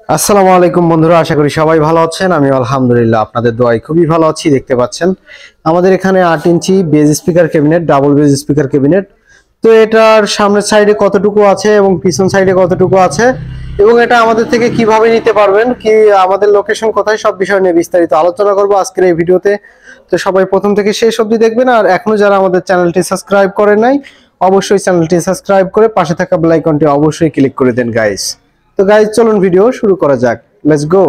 আসসালামু আলাইকুম বন্ধুরা, আশা করি সবাই ভালো আছেন। আমি আলহামদুলিল্লাহ আপনাদের দোয়ায় খুবই ভালো আছি। দেখতে পাচ্ছেন আমাদের এখানে 8 inch bass speaker cabinet, double bass speaker cabinet. তো এটার সামনের সাইডে কতটুকু আছে এবং পিছন সাইডে কতটুকু আছে এবং এটা আমাদের থেকে কিভাবে নিতে পারবেন, কি আমাদের লোকেশন কোথায়, সব বিষয় নিয়ে বিস্তারিত আলোচনা করব আজকের এই ভিডিওতে। তো সবাই প্রথম থেকে শেষ অবধি দেখবেন। আর এখনো যারা আমাদের চ্যানেলটি সাবস্ক্রাইব করেন নাই, অবশ্যই চ্যানেলটি সাবস্ক্রাইব করে পাশে থাকা বেল আইকনটি অবশ্যই ক্লিক করে দেন গাইস। তো গাইজ চলুন ভিডিও শুরু করা যাক, লেটস গো।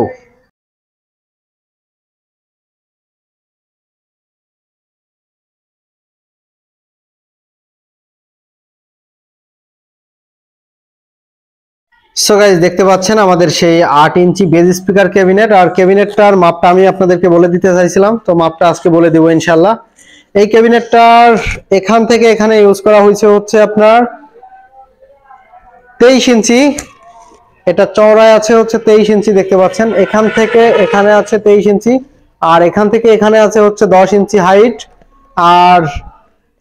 সো গাইজ দেখতে পাচ্ছেন আমাদের সেই 8 ইঞ্চি বেজ স্পিকার ক্যাবিনেট। আর ক্যাবিনেটটার মাপটা আমি আপনাদেরকে বলে দিতে চাইছিলাম, তো মাপটা আজকে বলে দেবো ইনশাল্লাহ। এই ক্যাবিনেটটার এখান থেকে এখানে ইউজ করা হয়েছে হচ্ছে আপনার 23 ইঞ্চি। এটা চওড়ায় আছে হচ্ছে 23 ইঞ্চি, দেখতে পাচ্ছেন। এখান থেকে এখানে আছে 23 ইঞ্চি, আর এখান থেকে এখানে আছে হচ্ছে 10 ইঞ্চি হাইট। আর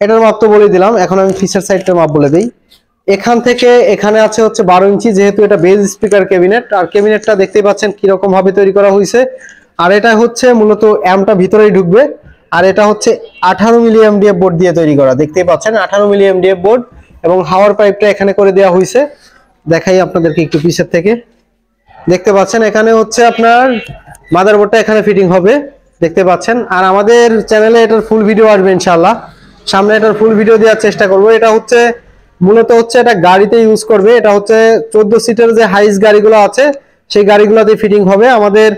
এটার মাপ তো বলে দিলাম, এখন আমি ফিচার সাইডটার মাপ বলে দিই। এখান থেকে এখানে আছে হচ্ছে 12 ইঞ্চি, যেহেতু এটা বেজ স্পিকার ক্যাবিনেট। আর ক্যাবিনেটটা দেখতেই পাচ্ছেন কিরকম ভাবে তৈরি করা হয়েছে। আর এটা হচ্ছে মূলত অ্যাম্পটা ভিতরেই ঢুকবে। আর এটা হচ্ছে 18 মিলি এমডিএফ বোর্ড দিয়ে তৈরি করা, দেখতেই পাচ্ছেন 18 মিলি এমডিএফ বোর্ড। এবং হাওয়ার পাইপটা এখানে করে দেওয়া হয়েছে, দেখাই আপনাদেরকে একটু পিছের থেকে। দেখতে পাচ্ছেন এখানে হচ্ছে আপনার মাদারবোর্ডটা এখানে ফিটিং হবে, দেখতে পাচ্ছেন। আর আমাদের চ্যানেলে এটার ফুল ভিডিও আসবে ইনশাআল্লাহ, সামনে এটার ফুল ভিডিও দেওয়ার চেষ্টা করব। এটা হচ্ছে মূলত হচ্ছে এটা গাড়িতে ইউজ করবে। এটা হচ্ছে 14 সিটের যে হাইস গাড়িগুলো আছে সেই গাড়িগুলোতে ফিটিং হবে। আমাদের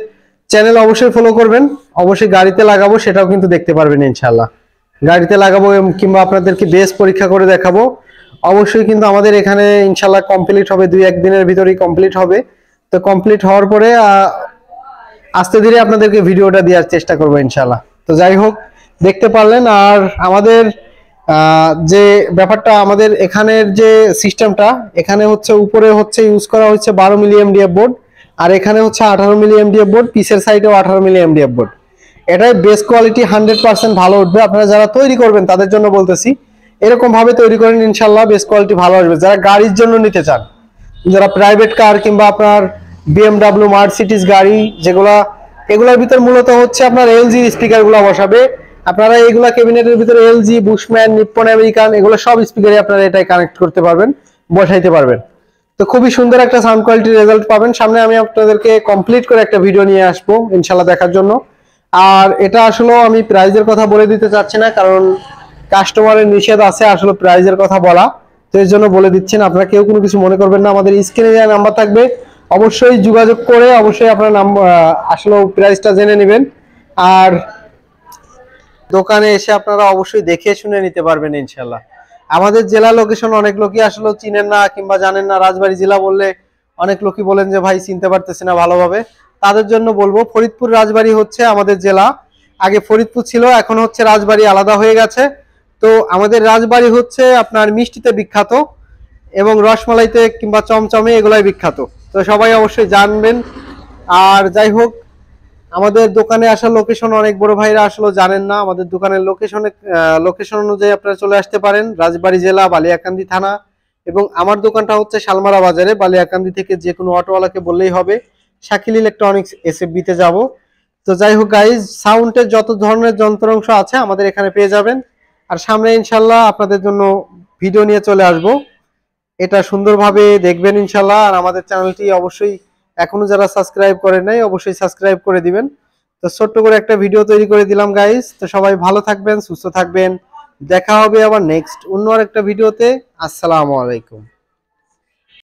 চ্যানেল অবশ্যই ফলো করবেন, অবশ্যই গাড়িতে লাগাবো সেটাও কিন্তু দেখতে পারবেন ইনশাআল্লাহ। গাড়িতে লাগাবো কিংবা আপনাদেরকে বেস পরীক্ষা করে দেখাবো অবশ্যই, কিন্তু আমাদের এখানে ইনশাআল্লাহ কমপ্লিট হবে, 2-1 দিনের ভিতরেই কমপ্লিট হবে। তো কমপ্লিট হওয়ার পরে আস্তে ধীরে আপনাদেরকে ভিডিওটা দেওয়ার চেষ্টা করবো ইনশাআল্লাহ। তো যাই হোক, দেখতে পারলেন। আর আমাদের যে ব্যাপারটা, আমাদের এখানের যে সিস্টেমটা, এখানে হচ্ছে উপরে হচ্ছে ইউজ করা হচ্ছে 12 মিলি এমডিএফ বোর্ড, আর এখানে হচ্ছে 18 মিলি এমডিএফ বোর্ড, পিসের সাইডেও 18 মিলি এমডিএফ বোর্ড। এটাই বেস কোয়ালিটি 100% ভালো উঠবে। আপনারা যারা তৈরি করবেন তাদের জন্য বলতেছি, এরকম ভাবে তৈরি করেন ইনশাআল্লাহ, বেস কোয়ালিটি ভালো আসবে। যারা গাড়ির জন্য নিতে চান, যারা প্রাইভেট কার কিংবা আপনার বিএমডাব্লিউ মার্সিডিজ গাড়ি যেগুলা, এগুলোর ভিতর মূলত হচ্ছে আপনার এলজি স্পিকার গুলা বসাবে। আপনারা এইগুলা ক্যাবিনেটের ভিতরে এলজি, বুশম্যান, নিপ্পন আমেরিকান, এগুলো সব স্পিকারে আপনারা এটাই কানেক্ট করতে পারবেন, বসাইতে পারবেন। তো খুবই সুন্দর একটা সাউন্ড কোয়ালিটি রেজাল্ট পাবেন। সামনে আমি আপনাদেরকে কমপ্লিট করে একটা ভিডিও নিয়ে আসবো ইনশাআল্লাহ দেখার জন্য। আর এটা আসলে আমি প্রাইজের কথা বলে দিতে চাচ্ছি না, কারণ কাস্টমারের নিষেধ আছে আসলে প্রাইজের কথা বলা। তো এর জন্য বলে দিচ্ছেন, আপনারা কেউ কোনো কিছু মনে করবেন না। আমাদের স্ক্রিনে যে নাম্বার থাকবে অবশ্যই যোগাযোগ করে অবশ্যই আপনার নাম্বার আসলে প্রাইসটা জেনে নেবেন। আর দোকানে এসে আপনারা অবশ্যই দেখে শুনে নিতে পারবেন ইনশাল্লাহ। আমাদের জেলা লোকেশন অনেক লোকই আসলে চিনেন না কিংবা জানেন না। রাজবাড়ী জেলা বললে অনেক লোকই বলেন যে ভাই চিনতে পারতেছি না ভালোভাবে। তাদের জন্য বলবো, ফরিদপুর রাজবাড়ী হচ্ছে আমাদের জেলা। আগে ফরিদপুর ছিল, এখন হচ্ছে রাজবাড়ী আলাদা হয়ে গেছে। তো আমাদের রাজবাড়ী হচ্ছে আপনার মিষ্টিতে বিখ্যাত এবং রসমালাইতে কিংবা চমচমে এগুলাই বিখ্যাত। তো সবাই অবশ্যই জানবেন। আর যাই হোক, আমাদের দোকানে আসার লোকেশন অনেক বড় ভাইরা আসলে জানেন না। আমাদের দোকানের লোকেশন অনুযায়ী আপনারা চলে আসতে পারেন, রাজবাড়ী জেলা, বালিয়াকান্দি থানা। এবং আমার দোকানটা হচ্ছে শালমারা বাজারে, বালিয়াকান্দি থেকে যে কোনো অটোওয়ালাকে বললেই হবে শাকিল ইলেকট্রনিক্স এসএফবি তে যাব। তো যাই হোক গাইজ, সাউন্ডের যত ধরনের যন্ত্রাংশ আছে আমাদের এখানে পেয়ে যাবেন। আর সামনে ইনশাল্লাহ আপনাদের জন্য ভিডিও নিয়ে চলে আসব, এটা সুন্দরভাবে দেখবেন ইনশাল্লাহ। আর আমাদের চ্যানেলটি অবশ্যই এখনো যারা সাবস্ক্রাইব করেন নাই অবশ্যই সাবস্ক্রাইব করে দিবেন। তো ছোট্ট করে একটা ভিডিও তৈরি করে দিলাম গাইস। তো সবাই ভালো থাকবেন, সুস্থ থাকবেন। দেখা হবে আবার নেক্সট অন্য আরেকটা ভিডিওতে। আসসালামু আলাইকুম।